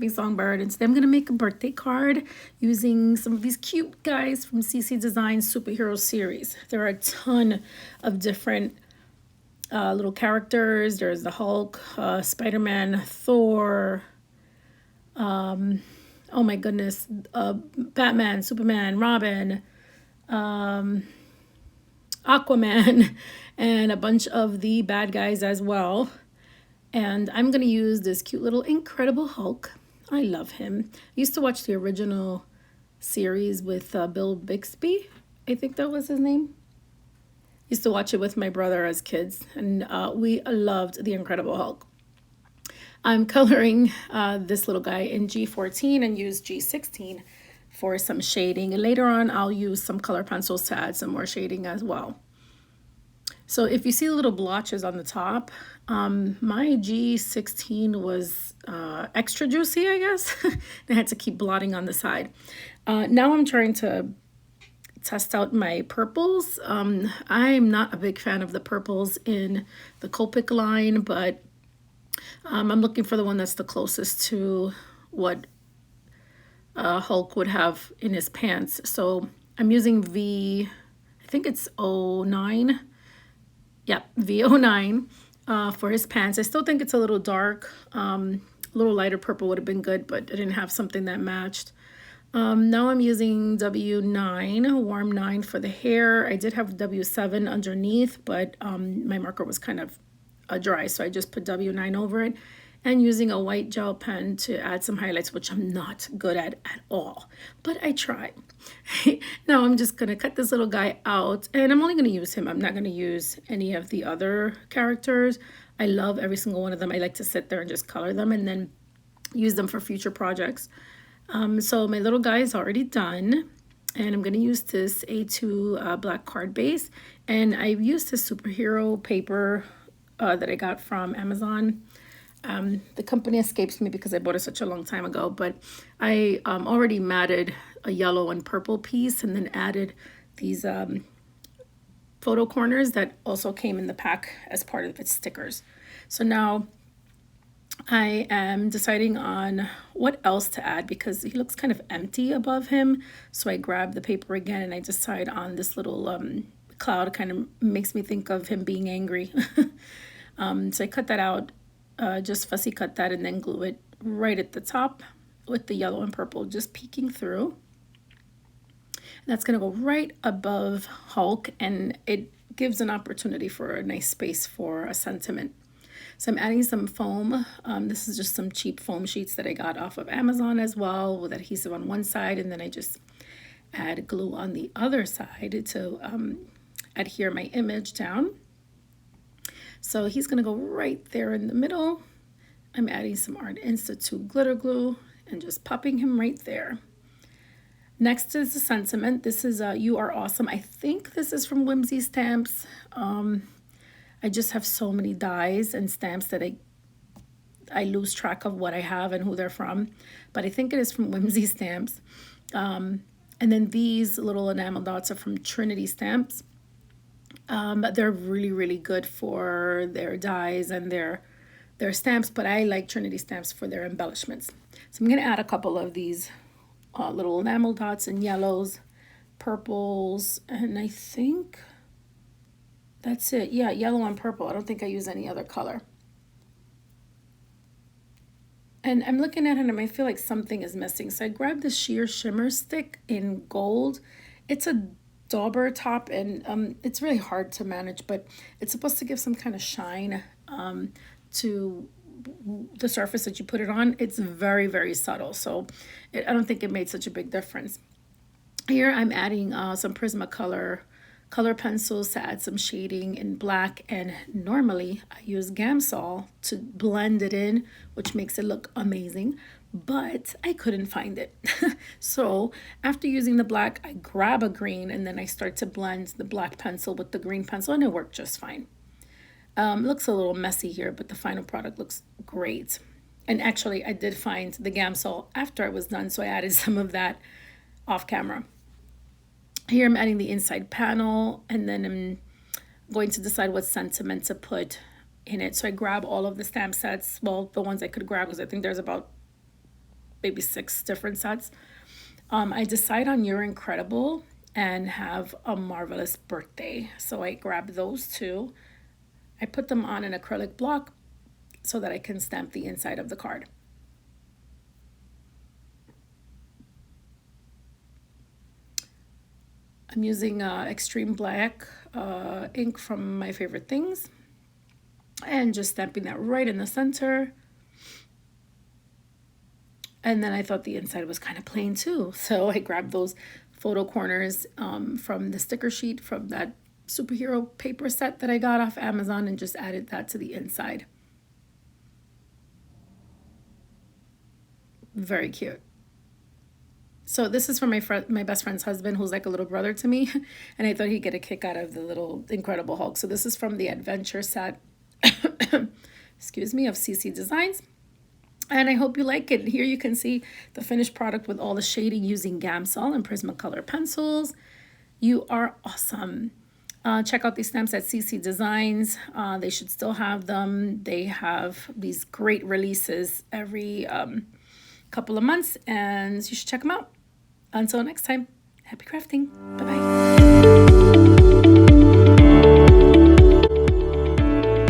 me Songbird, and today I'm gonna make a birthday card using some of these cute guys from CC Design superhero series. There are a ton of different little characters. There's the Hulk, Spider-Man, Thor, oh my goodness, Batman, Superman, Robin, Aquaman, and a bunch of the bad guys as well. And I'm going to use this cute little Incredible Hulk. I love him. I used to watch the original series with Bill Bixby. I think that was his name. Used to watch it with my brother as kids, and we loved the Incredible Hulk. I'm coloring this little guy in G14 and use G16 for some shading. And later on, I'll use some color pencils to add some more shading as well. So if you see the little blotches on the top, my G16 was extra juicy, I guess. I had to keep blotting on the side. Now I'm trying to test out my purples. I'm not a big fan of the purples in the Copic line, but I'm looking for the one that's the closest to what Hulk would have in his pants. So I'm using I think it's 09. Yeah, V09 for his pants. I still think it's a little dark. A little lighter purple would have been good, but I didn't have something that matched. Now I'm using W9, warm 9 for the hair. I did have W7 underneath, but my marker was kind of dry, so I just put W9 over it. And using a white gel pen to add some highlights, which I'm not good at all, but I try. Now I'm just gonna cut this little guy out, and I'm only gonna use him. I'm not gonna use any of the other characters. I love every single one of them. I like to sit there and just color them and then use them for future projects. So my little guy is already done, and I'm gonna use this A2 black card base, and I've used this superhero paper that I got from Amazon. The company escapes me because I bought it such a long time ago, but I already matted a yellow and purple piece and then added these photo corners that also came in the pack as part of its stickers. So now I am deciding on what else to add because he looks kind of empty above him. So I grab the paper again and I decide on this little cloud. Kind of makes me think of him being angry. So I cut that out. Just fussy cut that and then glue it right at the top with the yellow and purple just peeking through. And that's going to go right above Hulk, and it gives an opportunity for a nice space for a sentiment. So I'm adding some foam. This is just some cheap foam sheets that I got off of Amazon as well, with adhesive on one side, and then I just add glue on the other side to adhere my image down. So he's going to go right there in the middle. I'm adding some Art Institute glitter glue and just popping him right there. Next is the sentiment. This is You Are Awesome. I think this is from Whimsy Stamps. I just have so many dies and stamps that I lose track of what I have and who they're from. But I think it is from Whimsy Stamps. And then these little enamel dots are from Trinity Stamps. They're really, really good for their dies and their stamps, but I like Trinity Stamps for their embellishments. So I'm going to add a couple of these little enamel dots in yellows, purples, and I think that's it. Yeah, yellow and purple. I don't think I use any other color. And I'm looking at it and I feel like something is missing. So I grabbed the sheer shimmer stick in gold. It's a dauber top, and it's really hard to manage, but it's supposed to give some kind of shine to the surface that you put it on. It's very, very subtle, so I don't think it made such a big difference. Here I'm adding some Prismacolor color pencils to add some shading in black, and normally I use Gamsol to blend it in, which makes it look amazing, but I couldn't find it. So after using the black, I grab a green and then I start to blend the black pencil with the green pencil, and it worked just fine. Looks a little messy here, but the final product looks great. And actually I did find the Gamsol after I was done, so I added some of that off camera. Here I'm adding the inside panel, and then I'm going to decide what sentiment to put in it. So I grab all of the stamp sets, well, the ones I could grab, because I think there's about maybe 6 different sets. I decide on You're Incredible and Have a Marvelous Birthday. So I grab those two. I put them on an acrylic block so that I can stamp the inside of the card. I'm using extreme black ink from My Favorite Things and just stamping that right in the center. And then I thought the inside was kind of plain too. So I grabbed those photo corners from the sticker sheet from that superhero paper set that I got off Amazon and just added that to the inside. Very cute. So this is for my best friend's husband, who's like a little brother to me, and I thought he'd get a kick out of the little Incredible Hulk. So this is from the adventure set, excuse me, of CC Designs. And I hope you like it. Here you can see the finished product with all the shading using Gamsol and Prismacolor pencils. You are awesome. Check out these stamps at CC Designs. They should still have them. They have these great releases every couple of months, and you should check them out. Until next time, happy crafting. Bye-bye.